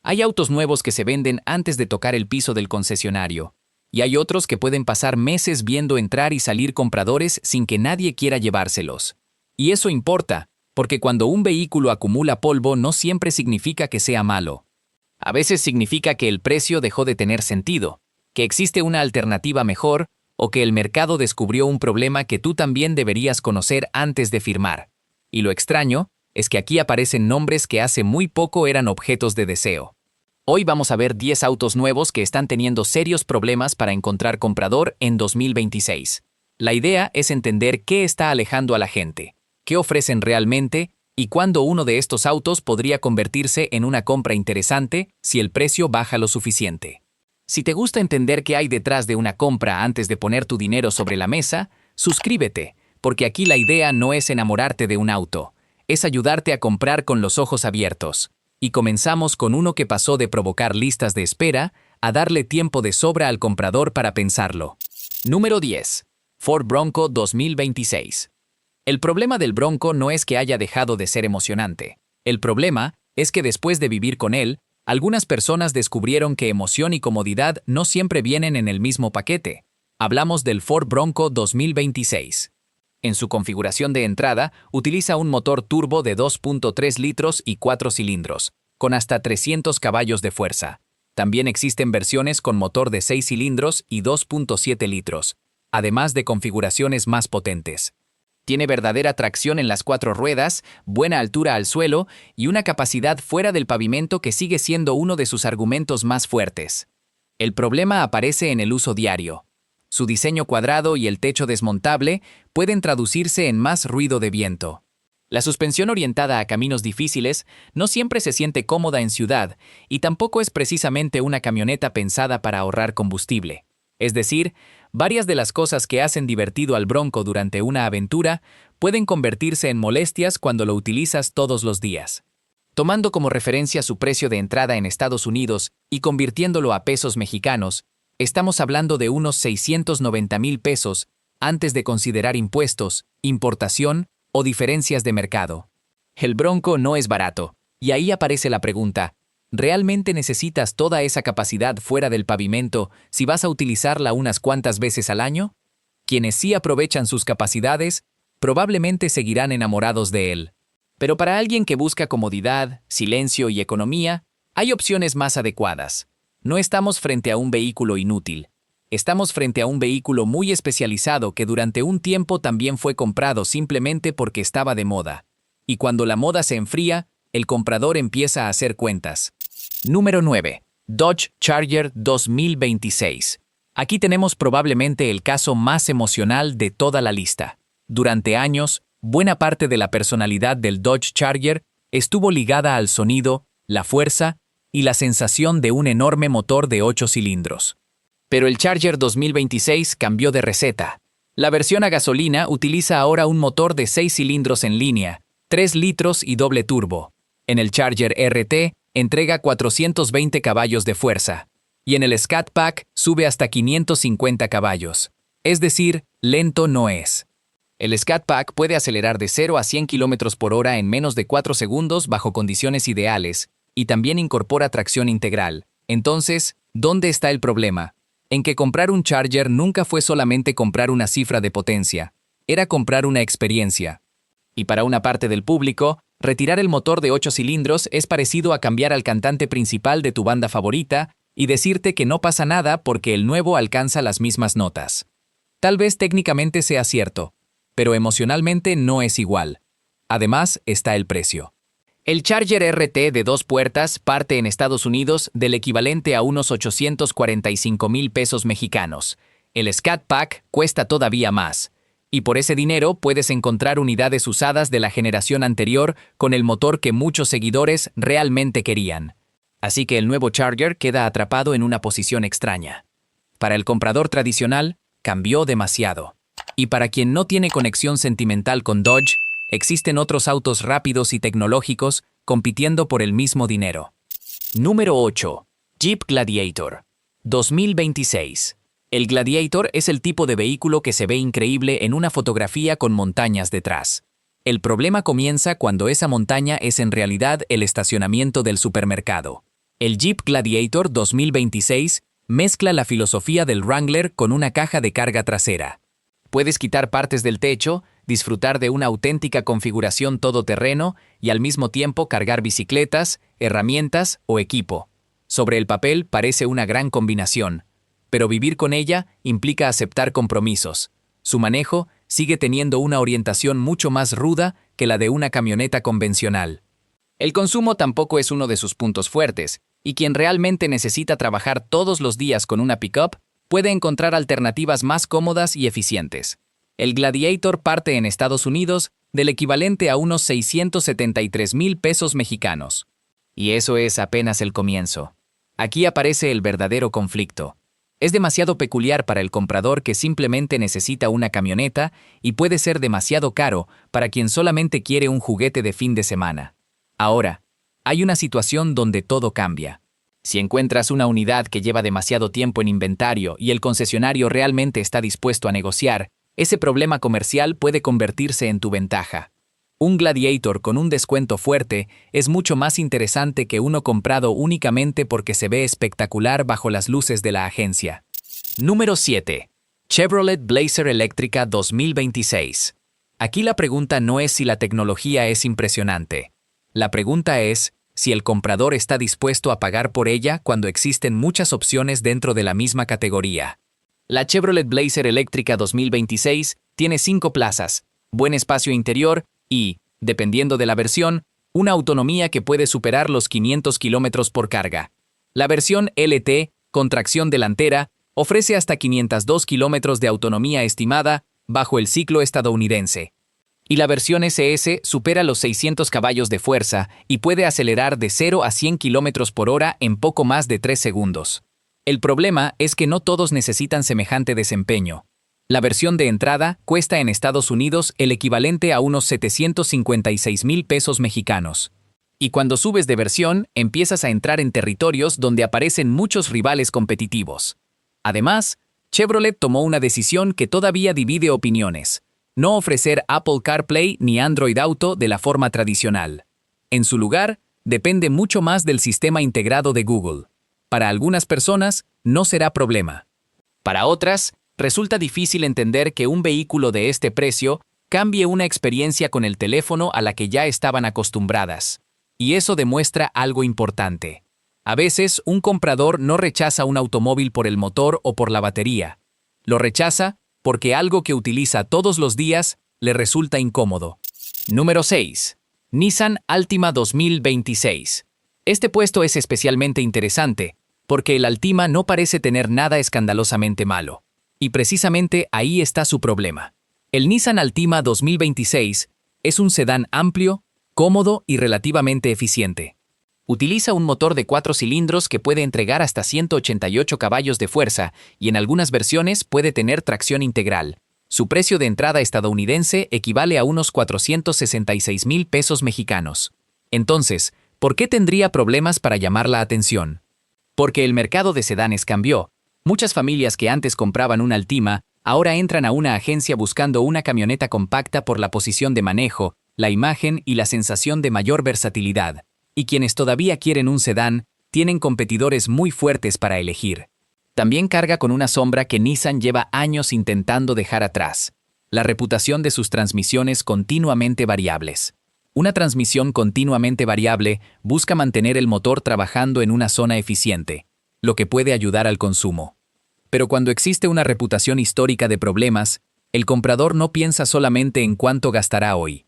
Hay autos nuevos que se venden antes de tocar el piso del concesionario, y hay otros que pueden pasar meses viendo entrar y salir compradores sin que nadie quiera llevárselos. Y eso importa, porque cuando un vehículo acumula polvo no siempre significa que sea malo. A veces significa que el precio dejó de tener sentido, que existe una alternativa mejor o que el mercado descubrió un problema que tú también deberías conocer antes de firmar. Y lo extraño es que aquí aparecen nombres que hace muy poco eran objetos de deseo. Hoy vamos a ver 10 autos nuevos que están teniendo serios problemas para encontrar comprador en 2026. La idea es entender qué está alejando a la gente, qué ofrecen realmente y cuándo uno de estos autos podría convertirse en una compra interesante si el precio baja lo suficiente. Si te gusta entender qué hay detrás de una compra antes de poner tu dinero sobre la mesa, suscríbete, porque aquí la idea no es enamorarte de un auto, es ayudarte a comprar con los ojos abiertos. Y comenzamos con uno que pasó de provocar listas de espera a darle tiempo de sobra al comprador para pensarlo. Número 10. Ford Bronco 2026. El problema del Bronco no es que haya dejado de ser emocionante. El problema es que después de vivir con él, algunas personas descubrieron que emoción y comodidad no siempre vienen en el mismo paquete. Hablamos del Ford Bronco 2026. En su configuración de entrada, utiliza un motor turbo de 2.3 litros y 4 cilindros, con hasta 300 caballos de fuerza. También existen versiones con motor de 6 cilindros y 2.7 litros, además de configuraciones más potentes. Tiene verdadera tracción en las 4 ruedas, buena altura al suelo y una capacidad fuera del pavimento que sigue siendo uno de sus argumentos más fuertes. El problema aparece en el uso diario. Su diseño cuadrado y el techo desmontable pueden traducirse en más ruido de viento. La suspensión orientada a caminos difíciles no siempre se siente cómoda en ciudad y tampoco es precisamente una camioneta pensada para ahorrar combustible. Es decir, varias de las cosas que hacen divertido al Bronco durante una aventura pueden convertirse en molestias cuando lo utilizas todos los días. Tomando como referencia su precio de entrada en Estados Unidos y convirtiéndolo a pesos mexicanos, estamos hablando de unos 690,000 pesos antes de considerar impuestos, importación o diferencias de mercado. El Bronco no es barato, y ahí aparece la pregunta, ¿realmente necesitas toda esa capacidad fuera del pavimento si vas a utilizarla unas cuantas veces al año? Quienes sí aprovechan sus capacidades, probablemente seguirán enamorados de él. Pero para alguien que busca comodidad, silencio y economía, hay opciones más adecuadas. No estamos frente a un vehículo inútil. Estamos frente a un vehículo muy especializado que durante un tiempo también fue comprado simplemente porque estaba de moda. Y cuando la moda se enfría, el comprador empieza a hacer cuentas. Número 9. Dodge Charger 2026. Aquí tenemos probablemente el caso más emocional de toda la lista. Durante años, buena parte de la personalidad del Dodge Charger estuvo ligada al sonido, la fuerza y la sensación de un enorme motor de 8 cilindros. Pero el Charger 2026 cambió de receta. La versión a gasolina utiliza ahora un motor de 6 cilindros en línea, 3 litros y doble turbo. En el Charger RT entrega 420 caballos de fuerza, y en el Scat Pack sube hasta 550 caballos. Es decir, lento no es. El Scat Pack puede acelerar de 0 a 100 km por hora en menos de 4 segundos bajo condiciones ideales, y también incorpora tracción integral. Entonces, ¿dónde está el problema? En que comprar un Charger nunca fue solamente comprar una cifra de potencia, era comprar una experiencia. Y para una parte del público, retirar el motor de 8 cilindros es parecido a cambiar al cantante principal de tu banda favorita y decirte que no pasa nada porque el nuevo alcanza las mismas notas. Tal vez técnicamente sea cierto, pero emocionalmente no es igual. Además, está el precio. El Charger RT de 2 puertas parte en Estados Unidos del equivalente a unos 845,000 pesos mexicanos. El Scat Pack cuesta todavía más. Y por ese dinero puedes encontrar unidades usadas de la generación anterior con el motor que muchos seguidores realmente querían. Así que el nuevo Charger queda atrapado en una posición extraña. Para el comprador tradicional, cambió demasiado. Y para quien no tiene conexión sentimental con Dodge, existen otros autos rápidos y tecnológicos compitiendo por el mismo dinero. Número 8. Jeep Gladiator 2026. El Gladiator es el tipo de vehículo que se ve increíble en una fotografía con montañas detrás. El problema comienza cuando esa montaña es en realidad el estacionamiento del supermercado. El Jeep Gladiator 2026 mezcla la filosofía del Wrangler con una caja de carga trasera. Puedes quitar partes del techo, disfrutar de una auténtica configuración todoterreno y al mismo tiempo cargar bicicletas, herramientas o equipo. Sobre el papel parece una gran combinación, pero vivir con ella implica aceptar compromisos. Su manejo sigue teniendo una orientación mucho más ruda que la de una camioneta convencional. El consumo tampoco es uno de sus puntos fuertes, y quien realmente necesita trabajar todos los días con una pickup puede encontrar alternativas más cómodas y eficientes. El Gladiator parte en Estados Unidos del equivalente a unos 673,000 pesos mexicanos. Y eso es apenas el comienzo. Aquí aparece el verdadero conflicto. Es demasiado peculiar para el comprador que simplemente necesita una camioneta y puede ser demasiado caro para quien solamente quiere un juguete de fin de semana. Ahora, hay una situación donde todo cambia. Si encuentras una unidad que lleva demasiado tiempo en inventario y el concesionario realmente está dispuesto a negociar, ese problema comercial puede convertirse en tu ventaja. Un Gladiator con un descuento fuerte es mucho más interesante que uno comprado únicamente porque se ve espectacular bajo las luces de la agencia. Número 7. Chevrolet Blazer eléctrica 2026. Aquí la pregunta no es si la tecnología es impresionante. La pregunta es si el comprador está dispuesto a pagar por ella cuando existen muchas opciones dentro de la misma categoría. La Chevrolet Blazer eléctrica 2026 tiene 5 plazas, buen espacio interior y, dependiendo de la versión, una autonomía que puede superar los 500 km por carga. La versión LT, con tracción delantera, ofrece hasta 502 km de autonomía estimada bajo el ciclo estadounidense. Y la versión SS supera los 600 caballos de fuerza y puede acelerar de 0 a 100 km por hora en poco más de 3 segundos. El problema es que no todos necesitan semejante desempeño. La versión de entrada cuesta en Estados Unidos el equivalente a unos 756,000 pesos mexicanos. Y cuando subes de versión, empiezas a entrar en territorios donde aparecen muchos rivales competitivos. Además, Chevrolet tomó una decisión que todavía divide opiniones: no ofrecer Apple CarPlay ni Android Auto de la forma tradicional. En su lugar, depende mucho más del sistema integrado de Google. Para algunas personas, no será problema. Para otras, resulta difícil entender que un vehículo de este precio cambie una experiencia con el teléfono a la que ya estaban acostumbradas. Y eso demuestra algo importante. A veces, un comprador no rechaza un automóvil por el motor o por la batería. Lo rechaza porque algo que utiliza todos los días le resulta incómodo. Número 6. Nissan Altima 2026. Este puesto es especialmente interesante, porque el Altima no parece tener nada escandalosamente malo. Y precisamente ahí está su problema. El Nissan Altima 2026 es un sedán amplio, cómodo y relativamente eficiente. Utiliza un motor de 4 cilindros que puede entregar hasta 188 caballos de fuerza y en algunas versiones puede tener tracción integral. Su precio de entrada estadounidense equivale a unos 466,000 pesos mexicanos. Entonces, ¿por qué tendría problemas para llamar la atención? Porque el mercado de sedanes cambió. Muchas familias que antes compraban un Altima ahora entran a una agencia buscando una camioneta compacta por la posición de manejo, la imagen y la sensación de mayor versatilidad. Y quienes todavía quieren un sedán tienen competidores muy fuertes para elegir. También carga con una sombra que Nissan lleva años intentando dejar atrás: la reputación de sus transmisiones continuamente variables. Una transmisión continuamente variable busca mantener el motor trabajando en una zona eficiente, lo que puede ayudar al consumo. Pero cuando existe una reputación histórica de problemas, el comprador no piensa solamente en cuánto gastará hoy.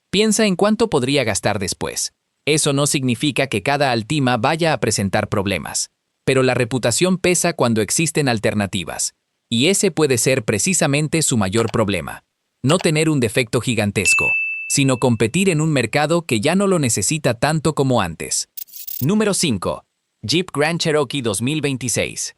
Piensa en cuánto podría gastar después. Eso no significa que cada Altima vaya a presentar problemas, pero la reputación pesa cuando existen alternativas, y ese puede ser precisamente su mayor problema. No tener un defecto gigantesco, sino competir en un mercado que ya no lo necesita tanto como antes. Número 5. Jeep Grand Cherokee 2026.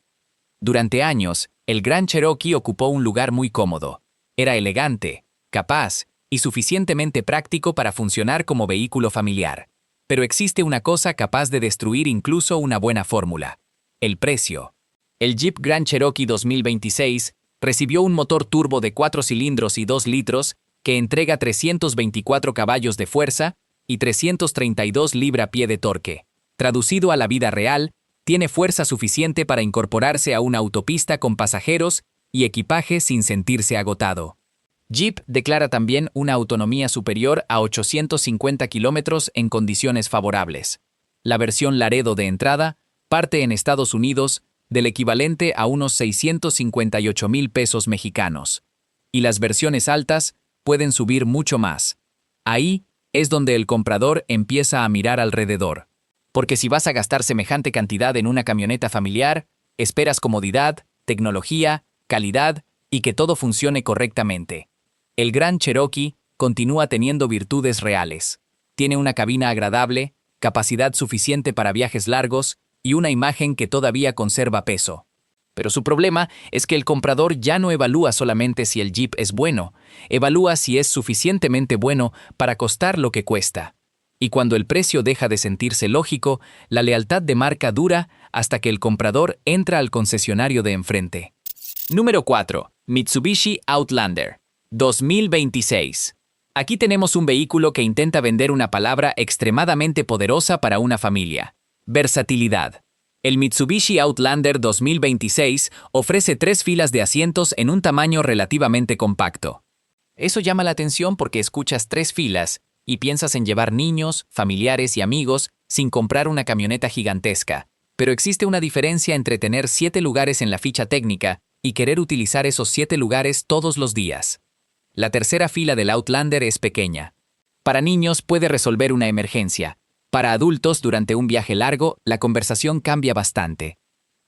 Durante años, el Grand Cherokee ocupó un lugar muy cómodo. Era elegante, capaz y suficientemente práctico para funcionar como vehículo familiar. Pero existe una cosa capaz de destruir incluso una buena fórmula: el precio. El Jeep Grand Cherokee 2026 recibió un motor turbo de 4 cilindros y 2 litros que entrega 324 caballos de fuerza y 332 libra-pie de torque. Traducido a la vida real, tiene fuerza suficiente para incorporarse a una autopista con pasajeros y equipaje sin sentirse agotado. Jeep declara también una autonomía superior a 850 kilómetros en condiciones favorables. La versión Laredo de entrada parte en Estados Unidos del equivalente a unos 658,000 pesos mexicanos. Y las versiones altas pueden subir mucho más. Ahí es donde el comprador empieza a mirar alrededor. Porque si vas a gastar semejante cantidad en una camioneta familiar, esperas comodidad, tecnología, calidad y que todo funcione correctamente. El Gran Cherokee continúa teniendo virtudes reales. Tiene una cabina agradable, capacidad suficiente para viajes largos y una imagen que todavía conserva peso. Pero su problema es que el comprador ya no evalúa solamente si el Jeep es bueno, evalúa si es suficientemente bueno para costar lo que cuesta. Y cuando el precio deja de sentirse lógico, la lealtad de marca dura hasta que el comprador entra al concesionario de enfrente. Número 4. Mitsubishi Outlander 2026. Aquí tenemos un vehículo que intenta vender una palabra extremadamente poderosa para una familia: versatilidad. El Mitsubishi Outlander 2026 ofrece 3 filas de asientos en un tamaño relativamente compacto. Eso llama la atención porque escuchas 3 filas y piensas en llevar niños, familiares y amigos sin comprar una camioneta gigantesca. Pero existe una diferencia entre tener 7 lugares en la ficha técnica y querer utilizar esos 7 lugares todos los días. La tercera fila del Outlander es pequeña. Para niños puede resolver una emergencia. Para adultos, durante un viaje largo, la conversación cambia bastante.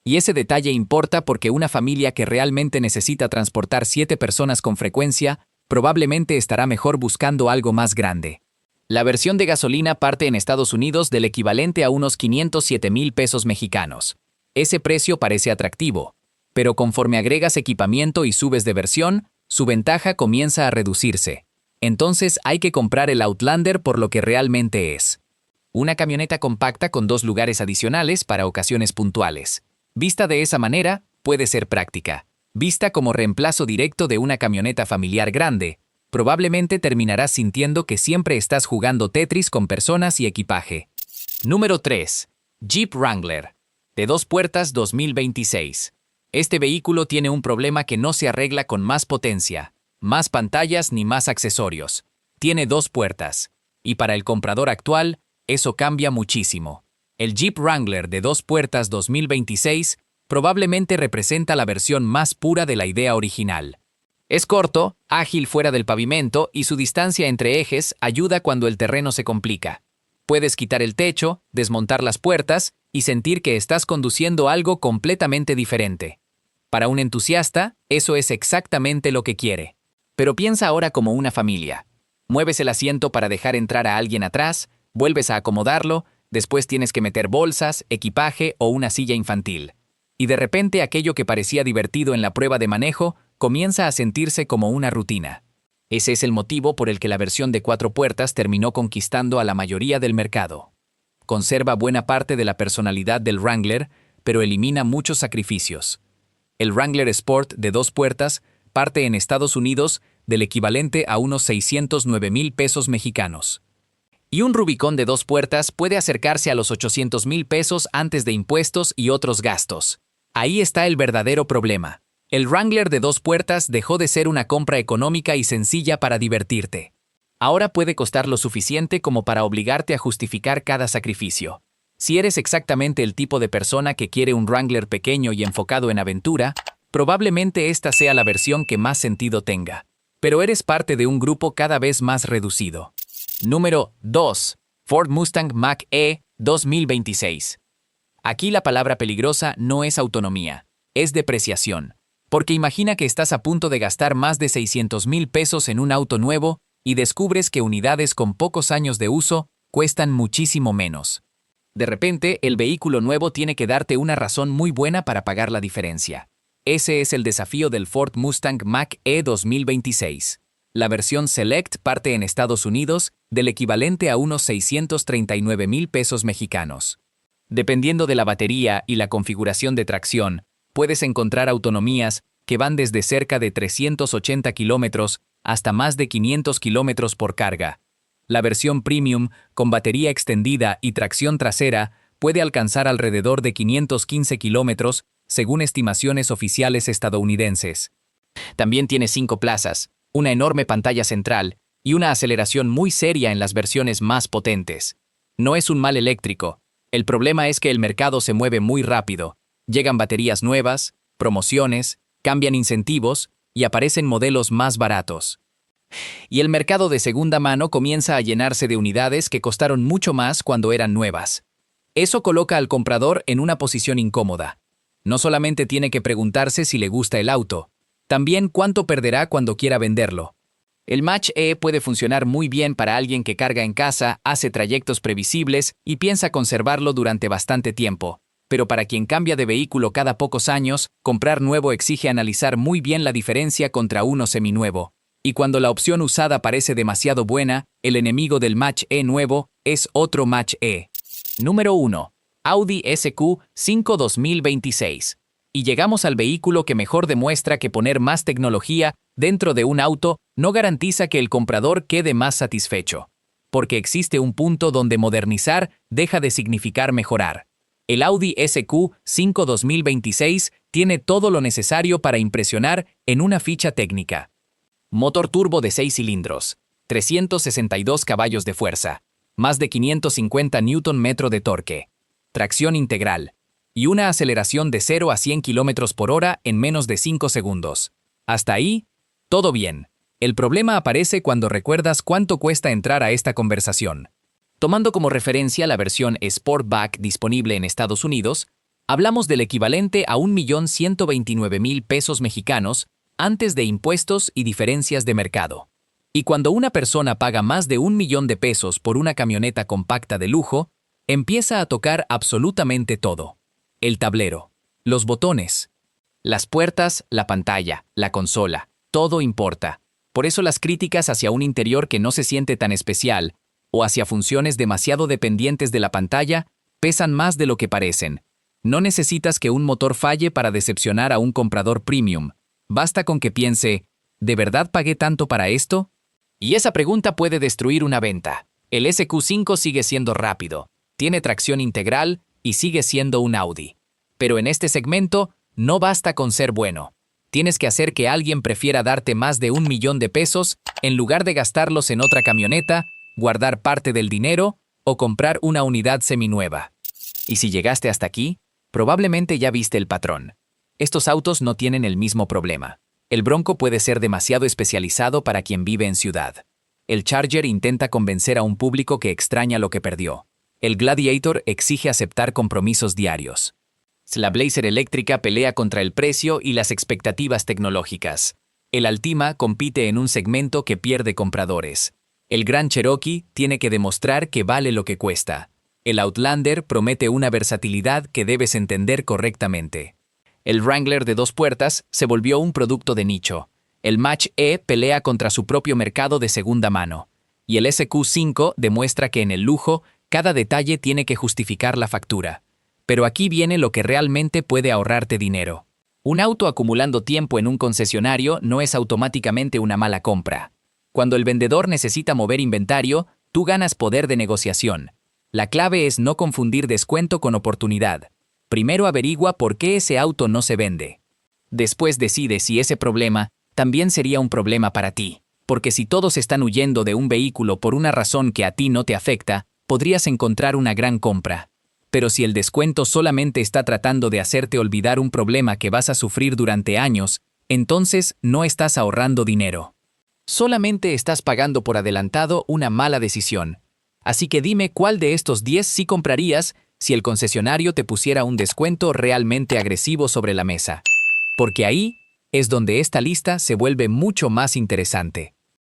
Y ese detalle importa porque una familia que realmente necesita transportar 7 personas con frecuencia probablemente estará mejor buscando algo más grande. La versión de gasolina parte en Estados Unidos del equivalente a unos 507,000 pesos mexicanos. Ese precio parece atractivo, pero conforme agregas equipamiento y subes de versión, su ventaja comienza a reducirse. Entonces hay que comprar el Outlander por lo que realmente es: una camioneta compacta con 2 lugares adicionales para ocasiones puntuales. Vista de esa manera, puede ser práctica. Vista como reemplazo directo de una camioneta familiar grande, probablemente terminarás sintiendo que siempre estás jugando Tetris con personas y equipaje. Número 3. Jeep Wrangler de 2 puertas 2026. Este vehículo tiene un problema que no se arregla con más potencia, más pantallas ni más accesorios. Tiene 2 puertas. Y para el comprador actual, eso cambia muchísimo. El Jeep Wrangler de 2 puertas 2026 probablemente representa la versión más pura de la idea original. Es corto, ágil fuera del pavimento y su distancia entre ejes ayuda cuando el terreno se complica. Puedes quitar el techo, desmontar las puertas y sentir que estás conduciendo algo completamente diferente. Para un entusiasta, eso es exactamente lo que quiere. Pero piensa ahora como una familia. Mueves el asiento para dejar entrar a alguien atrás, vuelves a acomodarlo, después tienes que meter bolsas, equipaje o una silla infantil. Y de repente aquello que parecía divertido en la prueba de manejo comienza a sentirse como una rutina. Ese es el motivo por el que la versión de 4 puertas terminó conquistando a la mayoría del mercado. Conserva buena parte de la personalidad del Wrangler, pero elimina muchos sacrificios. El Wrangler Sport de 2 puertas parte en Estados Unidos del equivalente a unos 609,000 pesos mexicanos. Y un Rubicon de 2 puertas puede acercarse a los 800,000 pesos antes de impuestos y otros gastos. Ahí está el verdadero problema. El Wrangler de 2 puertas dejó de ser una compra económica y sencilla para divertirte. Ahora puede costar lo suficiente como para obligarte a justificar cada sacrificio. Si eres exactamente el tipo de persona que quiere un Wrangler pequeño y enfocado en aventura, probablemente esta sea la versión que más sentido tenga. Pero eres parte de un grupo cada vez más reducido. Número 2. Ford Mustang Mach-E 2026. Aquí la palabra peligrosa no es autonomía, es depreciación. Porque imagina que estás a punto de gastar más de 600,000 pesos en un auto nuevo y descubres que unidades con pocos años de uso cuestan muchísimo menos. De repente, el vehículo nuevo tiene que darte una razón muy buena para pagar la diferencia. Ese es el desafío del Ford Mustang Mach-E 2026. La versión Select parte en Estados Unidos del equivalente a unos 639,000 pesos mexicanos. Dependiendo de la batería y la configuración de tracción, puedes encontrar autonomías que van desde cerca de 380 kilómetros hasta más de 500 kilómetros por carga. La versión Premium, con batería extendida y tracción trasera, puede alcanzar alrededor de 515 kilómetros, según estimaciones oficiales estadounidenses. También tiene 5 plazas, una enorme pantalla central y una aceleración muy seria en las versiones más potentes. No es un mal eléctrico. El problema es que el mercado se mueve muy rápido. Llegan baterías nuevas, promociones, cambian incentivos y aparecen modelos más baratos. Y el mercado de segunda mano comienza a llenarse de unidades que costaron mucho más cuando eran nuevas. Eso coloca al comprador en una posición incómoda. No solamente tiene que preguntarse si le gusta el auto, también cuánto perderá cuando quiera venderlo. El Mach-E puede funcionar muy bien para alguien que carga en casa, hace trayectos previsibles y piensa conservarlo durante bastante tiempo. Pero para quien cambia de vehículo cada pocos años, comprar nuevo exige analizar muy bien la diferencia contra uno seminuevo. Y cuando la opción usada parece demasiado buena, el enemigo del Mach-E nuevo es otro Mach-E. Número 1. Audi SQ5 2026. Y llegamos al vehículo que mejor demuestra que poner más tecnología dentro de un auto no garantiza que el comprador quede más satisfecho. Porque existe un punto donde modernizar deja de significar mejorar. El Audi SQ5 2026 tiene todo lo necesario para impresionar en una ficha técnica. Motor turbo de 6 cilindros, 362 caballos de fuerza, más de 550 Nm de torque, tracción integral y una aceleración de 0 a 100 km por hora en menos de 5 segundos. Hasta ahí, todo bien. El problema aparece cuando recuerdas cuánto cuesta entrar a esta conversación. Tomando como referencia la versión Sportback disponible en Estados Unidos, hablamos del equivalente a 1.129.000 pesos mexicanos antes de impuestos y diferencias de mercado. Y cuando una persona paga más de 1 millón de pesos por una camioneta compacta de lujo, empieza a tocar absolutamente todo. El tablero, los botones, las puertas, la pantalla, la consola, todo importa. Por eso las críticas hacia un interior que no se siente tan especial o hacia funciones demasiado dependientes de la pantalla pesan más de lo que parecen. No necesitas que un motor falle para decepcionar a un comprador premium. Basta con que piense, ¿de verdad pagué tanto para esto? Y esa pregunta puede destruir una venta. El SQ5 sigue siendo rápido, tiene tracción integral y sigue siendo un Audi. Pero en este segmento, no basta con ser bueno. Tienes que hacer que alguien prefiera darte más de 1 millón de pesos en lugar de gastarlos en otra camioneta, guardar parte del dinero o comprar una unidad seminueva. Y si llegaste hasta aquí, probablemente ya viste el patrón. Estos autos no tienen el mismo problema. El Bronco puede ser demasiado especializado para quien vive en ciudad. El Charger intenta convencer a un público que extraña lo que perdió. El Gladiator exige aceptar compromisos diarios. La Blazer eléctrica pelea contra el precio y las expectativas tecnológicas. El Altima compite en un segmento que pierde compradores. El Grand Cherokee tiene que demostrar que vale lo que cuesta. El Outlander promete una versatilidad que debes entender correctamente. El Wrangler de 2 puertas se volvió un producto de nicho. El Mach-E pelea contra su propio mercado de segunda mano. Y el SQ5 demuestra que en el lujo, cada detalle tiene que justificar la factura. Pero aquí viene lo que realmente puede ahorrarte dinero. Un auto acumulando tiempo en un concesionario no es automáticamente una mala compra. Cuando el vendedor necesita mover inventario, tú ganas poder de negociación. La clave es no confundir descuento con oportunidad. Primero averigua por qué ese auto no se vende. Después decide si ese problema también sería un problema para ti. Porque si todos están huyendo de un vehículo por una razón que a ti no te afecta, podrías encontrar una gran compra. Pero si el descuento solamente está tratando de hacerte olvidar un problema que vas a sufrir durante años, entonces no estás ahorrando dinero. Solamente estás pagando por adelantado una mala decisión. Así que dime cuál de estos 10 sí comprarías si el concesionario te pusiera un descuento realmente agresivo sobre la mesa. Porque ahí es donde esta lista se vuelve mucho más interesante.